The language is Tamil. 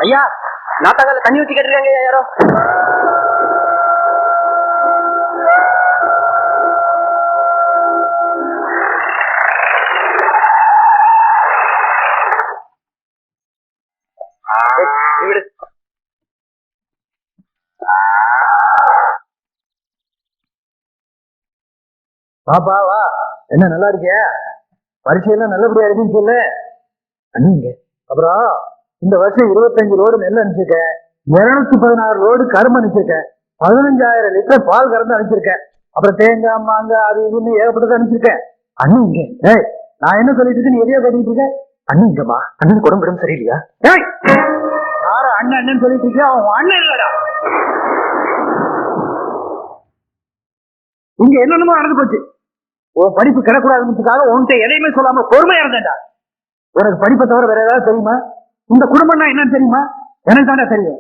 ஐயா நாத்தாங்கல்ல தண்ணி ஊத்தி கேட்டிருக்காங்க யாரோ. வாப்பா வா, என்ன நல்லா இருக்கியா? பரீட்சையெல்லாம் நல்லபடியா இருக்குன்னு சொல்லு. அண்ணிங்க அப்புறம் இந்த வருஷம் 25 லோடு நெல் அனுப்பிச்சிருக்கேன், 216 லோடு கரும்பு அனுப்பிச்சிருக்கேன், 15,000 லிட்டர் பால் கறந்து அனுப்பிச்சிருக்கேன், அப்புறம் தேங்காய் மாங்காய் அது இதுன்னு ஏகப்பட்டது அனுப்பிச்சிருக்கேன். அண்ணிங்க ஏய், நான் என்ன சொல்லிட்டு இருக்கேன், நீ எதையோ கேட்டுட்டு இருக்க? அண்ணிங்கம்மா, அண்ணனுக்கு உடம்பு சரியில்லையா? ஏய், யார அண்ணன் அண்ணன் சொல்லிட்டு இருக்கியா? அவன் அண்ணன் இல்லடா. இங்க என்னென்னமோ நடந்து போச்சு. உன் படிப்பு கிடக்கூடாதுன்றதுக்காக உன்கிட்ட எதையுமே சொல்லாம பொறுமையா இருந்தேன்டா. உனக்கு படிப்பை தவிர வேற ஏதாவது தெரியுமா? இந்த குடும்பம்னா என்னன்னு தெரியுமா? எனக்கு தானே தெரியும்.